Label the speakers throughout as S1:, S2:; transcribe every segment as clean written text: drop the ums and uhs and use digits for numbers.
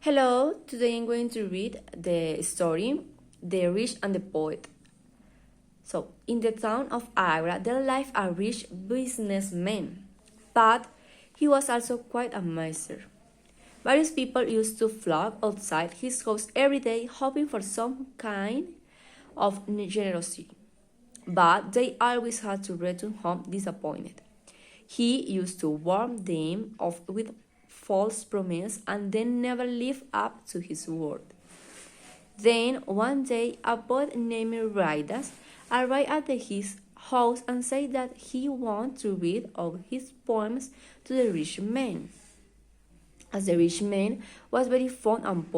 S1: Hello, today I'm going to read the story The Rich and the Poet. So, in the town of Agra, there lived a rich businessman, but he was also quite a miser. Various people used to flock outside his house every day, hoping for some kind of generosity, but they always had to return home disappointed. He used to warn them off with false promise and then never lived up to his word. Then one day a poet named Ridas arrived at his house and said that he wanted to read of his poems to the rich man. As the rich man was very fond of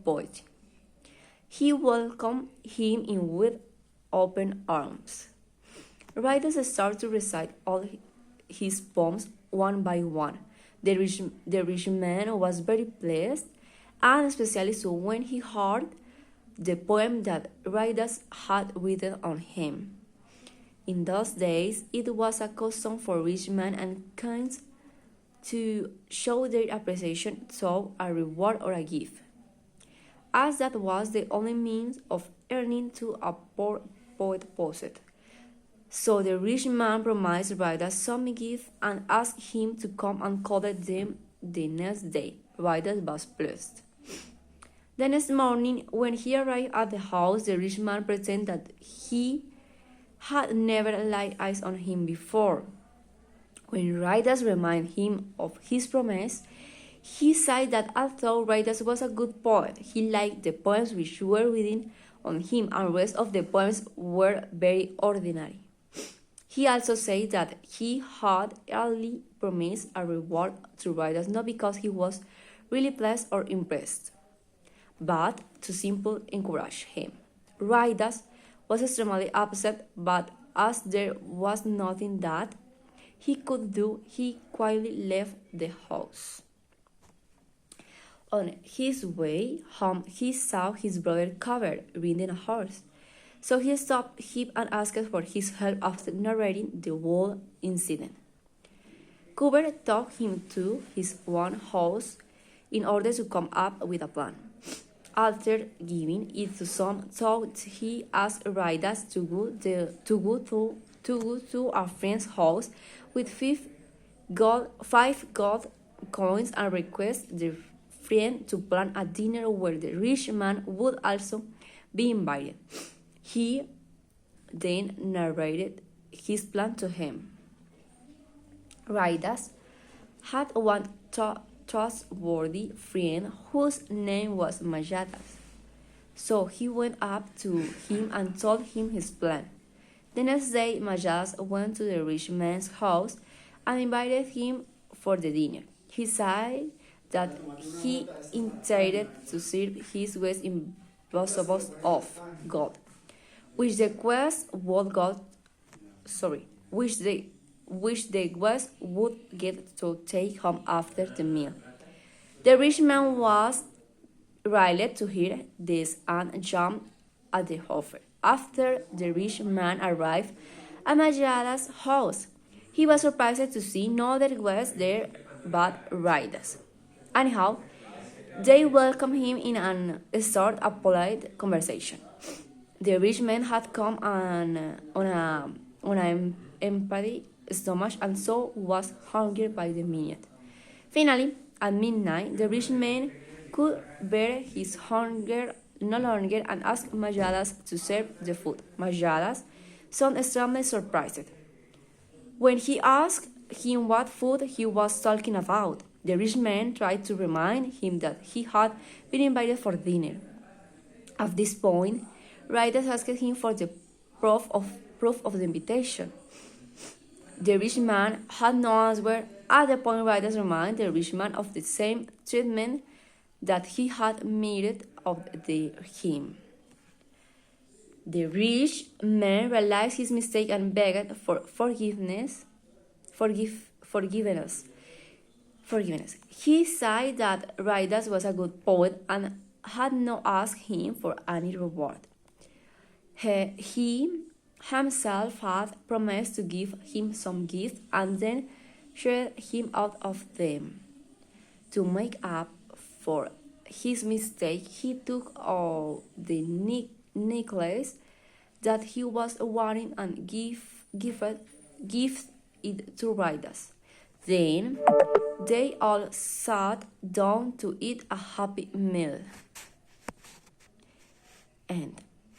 S1: poetry, he welcomed him in with open arms. Ridas started to recite all his poems one by one. The rich man was very pleased, and especially so when he heard the poem that Ridas had written on him. In those days, it was a custom for rich men and kings to show their appreciation through a reward or a gift, as that was the only means of earning to a poor poet possessed. So the rich man promised Ridas some gift and asked him to come and collect them the next day. Ridas was pleased. The next morning, when he arrived at the house, the rich man pretended that he had never laid eyes on him before. When Ridas reminded him of his promise, he said that although Ridas was a good poet, he liked the poems which were written on him, and the rest of the poems were very ordinary. He also said that he had early promised a reward to Ridas not because he was really pleased or impressed, but to simply encourage him. Ridas was extremely upset, but as there was nothing that he could do, he quietly left the house. On his way home, he saw his brother covered, riding a horse. So he stopped him and asked for his help after narrating the whole incident. Cooper took him to his own house in order to come up with a plan. After giving it to some thought, he asked Ridas to go to a friend's house with five gold coins and request the friend to plan a dinner where the rich man would also be invited. He then narrated his plan to him. Ridas had one trustworthy friend whose name was Majadas. So he went up to him and told him his plan. The next day, Majadas went to the rich man's house and invited him for the dinner. He said that he intended to serve his guests in vessels of gold, which the guest would get to take home after the meal. The rich man was thrilled to hear this and jumped at the offer. After the rich man arrived at Majala's house, he was surprised to see no other guest there but Ridas. Anyhow, they welcomed him in and started a polite conversation. The rich man had come on an empty stomach and so was hungry by the minute. Finally, at midnight, the rich man could bear his hunger no longer and asked Majadas to serve the food. Majadas sounded extremely surprised. When he asked him what food he was talking about, the rich man tried to remind him that he had been invited for dinner. At this point, Ridas asked him for the proof of the invitation. The rich man had no answer. At the point, Ridas reminded the rich man of the same treatment that he had merited of him. The rich man realized his mistake and begged for forgiveness. He said that Ridas was a good poet and had not asked him for any reward. He himself had promised to give him some gift and then share him out of them. To make up for his mistake, he took all the necklace that he was wearing and gave it to Midas. Then they all sat down to eat a happy meal. End.